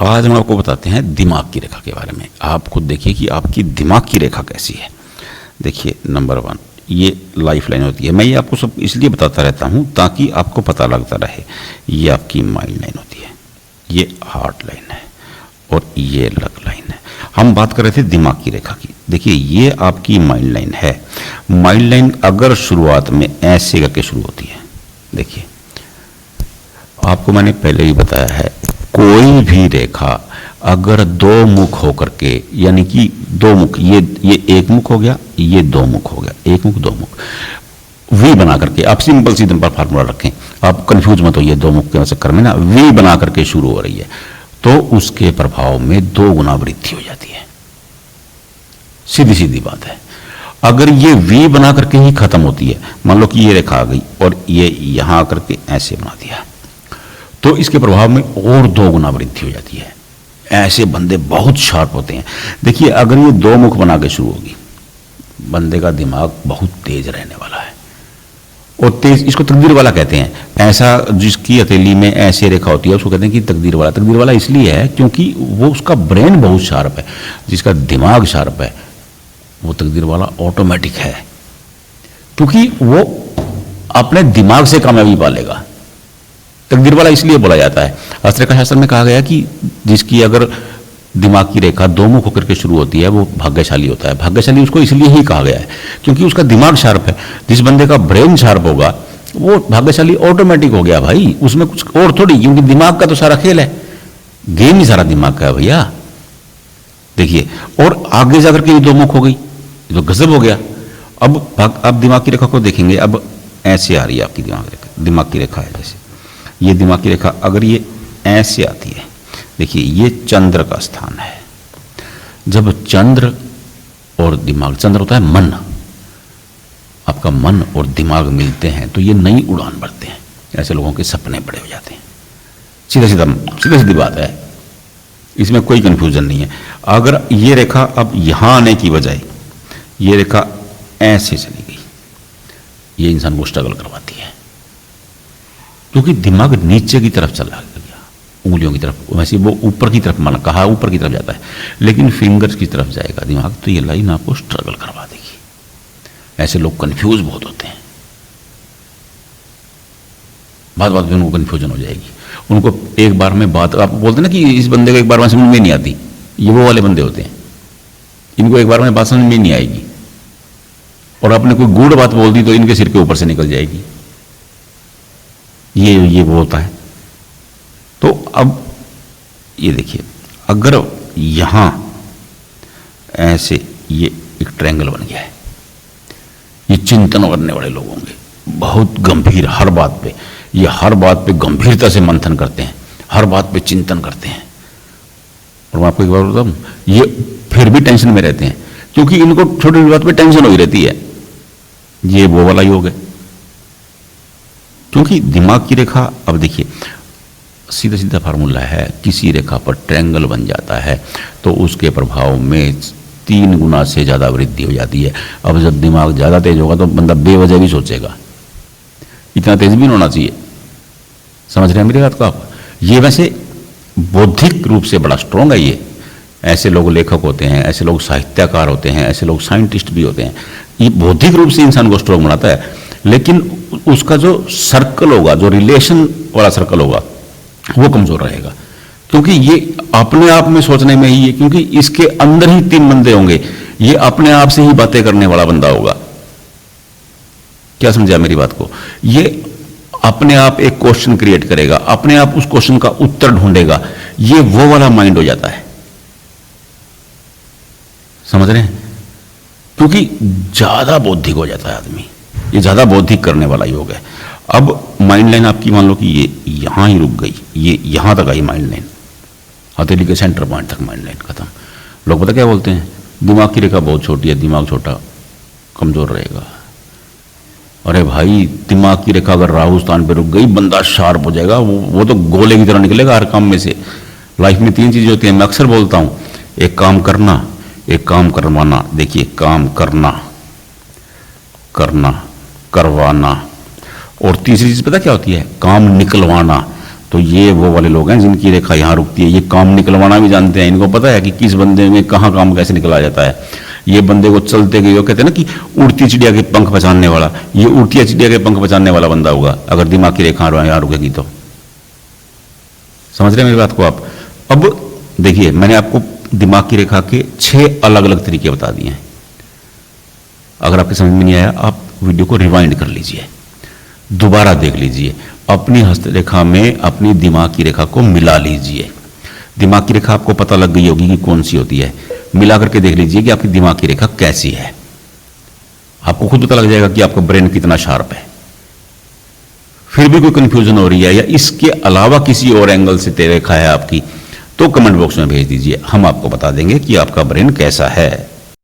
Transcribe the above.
आज हम आपको बताते हैं दिमाग की रेखा के बारे में। आप खुद देखिए कि आपकी दिमाग की रेखा कैसी है। देखिए नंबर 1 ये लाइफ लाइन होती है। मैं ये आपको सब इसलिए बताता रहता हूँ ताकि आपको पता लगता रहे। ये आपकी माइंड लाइन होती है, ये हार्ट लाइन है और ये लग लाइन है। हम बात कर रहे थे दिमाग की रेखा की। देखिए ये आपकी माइंड लाइन है। माइंड लाइन अगर शुरुआत में ऐसे करके शुरू होती है, देखिए आपको मैंने पहले ही बताया है, कोई भी रेखा अगर दो मुख होकर के, यानी कि दो मुख, ये एक मुख हो गया, ये दो मुख हो गया, एक मुख दो मुख, वी बना करके, आप सिंपल सीधे पर फार्मूला रखें, आप कंफ्यूज मत होइए दो मुख के चक्कर में ना, वी बना करके शुरू हो रही है तो उसके प्रभाव में 2 गुना वृद्धि हो जाती है। सीधी सीधी बात है। अगर ये वी बना करके ही खत्म होती है, मान लो कि ये रेखा आ गई और ये यहां आकर के ऐसे बना दिया, तो इसके प्रभाव में और 2 गुना वृद्धि हो जाती है। ऐसे बंदे बहुत शार्प होते हैं। देखिए अगर ये 2 मुख बना के शुरू होगी, बंदे का दिमाग बहुत तेज रहने वाला है। और तेज, इसको तकदीर वाला कहते हैं। ऐसा जिसकी हथेली में ऐसे रेखा होती है उसको कहते हैं कि तकदीर वाला। तकदीर वाला इसलिए है क्योंकि वो, उसका ब्रेन बहुत शार्प है। जिसका दिमाग शार्प है वो तकदीर वाला ऑटोमेटिक है, क्योंकि वो अपने दिमाग से कामयाबी पालेगा। तकदीर वाला इसलिए बोला जाता है। हस्तरेखा शास्त्र में कहा गया कि जिसकी अगर दिमाग की रेखा 2 मुख होकर के शुरू होती है वो भाग्यशाली होता है। भाग्यशाली उसको इसलिए ही कहा गया है क्योंकि उसका दिमाग शार्प है। जिस बंदे का ब्रेन शार्प होगा वो भाग्यशाली ऑटोमेटिक हो गया भाई, उसमें कुछ और थोड़ी, क्योंकि दिमाग का तो सारा खेल है, गेम ही सारा दिमाग का है भैया। देखिए और आगे जाकर के 2 मुख हो गई, ये तो गजब हो गया। अब आप दिमाग की रेखा को देखेंगे, अब ऐसे आ रही है आपकी दिमाग की रेखा है। जैसे ये दिमाग की रेखा अगर ये ऐसे आती है, देखिए ये चंद्र का स्थान है। जब चंद्र और दिमाग, चंद्र होता है मन, आपका मन और दिमाग मिलते हैं तो ये नई उड़ान भरते हैं। ऐसे लोगों के सपने बड़े हो जाते हैं। सीधा सीधी बात है, इसमें कोई कंफ्यूजन नहीं है। अगर ये रेखा अब यहां आने की बजाय ये रेखा ऐसे चली गई, ये इंसान को स्ट्रगल करवाती है, क्योंकि दिमाग नीचे की तरफ चला गया, उंगलियों की तरफ। वैसे वो ऊपर की तरफ, माना कहा ऊपर की तरफ जाता है, लेकिन फिंगर्स की तरफ जाएगा दिमाग, तो ये लाइन आपको स्ट्रगल करवा देगी। ऐसे लोग कंफ्यूज बहुत होते हैं, बात में उनको कंफ्यूजन हो जाएगी। उनको एक बार में बात, आप बोलते ना कि इस बंदे को एक बार में समझ में नहीं आती, ये वो वाले बंदे होते हैं। इनको एक बार में बात समझ में नहीं आएगी और आपने कोई गूढ़ बात बोल दी तो इनके सिर के ऊपर से निकल जाएगी। ये वो होता है। तो अब ये देखिए, अगर यहां ऐसे ये एक ट्रायंगल बन गया है, ये चिंतन करने वाले लोग होंगे, बहुत गंभीर, हर बात पे, ये हर बात पे गंभीरता से मंथन करते हैं, हर बात पे चिंतन करते हैं। और मैं आपको एक बार बताऊं, ये फिर भी टेंशन में रहते हैं क्योंकि इनको छोटी छोटी बात पे टेंशन हो ही रहती है। ये वो वाला योग है, क्योंकि दिमाग की रेखा, अब देखिए सीधा सीधा फार्मूला है, किसी रेखा पर ट्रायंगल बन जाता है तो उसके प्रभाव में 3 गुना से ज्यादा वृद्धि हो जाती है। अब जब दिमाग ज्यादा तेज होगा तो बंदा बेवजह भी सोचेगा, इतना तेज भी नहीं होना चाहिए। समझ रहे हैं मेरी बात को आप? ये वैसे बौद्धिक रूप से बड़ा स्ट्रांग है। ये ऐसे लोग लेखक होते हैं, ऐसे लोग साहित्यकार होते हैं, ऐसे लोग साइंटिस्ट भी होते हैं। ये बौद्धिक रूप से इंसान को स्ट्रांग बनाता है, लेकिन उसका जो सर्कल होगा, जो रिलेशन वाला सर्कल होगा, वो कमजोर रहेगा। क्योंकि ये अपने आप में सोचने में ही है, क्योंकि इसके अंदर ही 3 बंदे होंगे, ये अपने आप से ही बातें करने वाला बंदा होगा। क्या समझा मेरी बात को? ये अपने आप एक क्वेश्चन क्रिएट करेगा, अपने आप उस क्वेश्चन का उत्तर ढूंढेगा। ये वो वाला माइंड हो जाता है। समझ रहे हैं? क्योंकि ज्यादा बौद्धिक हो जाता है आदमी, ये ज्यादा बौद्धिक करने वाला योग है। अब माइंड लाइन आपकी मान लो कि ये यहां ही रुक गई, ये यहां तक आई माइंड लाइन, हथेली के सेंटर पॉइंट तक माइंड लाइन खत्म। लोग पता क्या बोलते हैं, दिमाग की रेखा बहुत छोटी है, दिमाग छोटा, कमजोर रहेगा। अरे भाई, दिमाग की रेखा अगर राहु स्थान पे रुक गई, बंदा शार्प हो जाएगा, वो तो गोले की तरह निकलेगा हर काम में से। लाइफ में 3 चीजें होती हैं, मैं अक्सर बोलता हूं, एक काम करना, एक काम करवाना। देखिए, काम करना, करवाना, और तीसरी चीज पता क्या होती है? काम निकलवाना। तो ये वो वाले लोग हैं जिनकी रेखा यहाँ रुकती है। ये काम निकलवाना भी जानते हैं, इनको पता है कि किस बंदे में कहाँ काम कैसे निकला जाता है। ये बंदे को चलते गए, कहते हैं ना कि उड़ती चिड़िया के पंख पहचानने वाला, ये उड़ती चिड़िया के पंख पहचानने वाला बंदा होगा अगर दिमाग की रेखा यहाँ रुकेगी तो। समझ रहे हैं मेरी बात को आप? अब देखिए, मैंने आपको दिमाग की रेखा के 6 अलग अलग तरीके बता दिए हैं। अगर आपके समझ में नहीं आया, आप वीडियो को रिवाइंड कर लीजिए, दोबारा देख लीजिए, अपनी हस्तरेखा में अपनी दिमाग की रेखा को मिला लीजिए। दिमाग की रेखा आपको पता लग गई होगी कि कौन सी होती है, मिला करके देख लीजिए कि आपकी दिमाग की रेखा कैसी है। आपको खुद पता लग जाएगा कि आपका ब्रेन कितना शार्प है। फिर भी कोई कंफ्यूजन हो रही है या इसके अलावा किसी और एंगल से रेखा है आपकी, तो कमेंट बॉक्स में भेज दीजिए, हम आपको बता देंगे कि आपका ब्रेन कैसा है।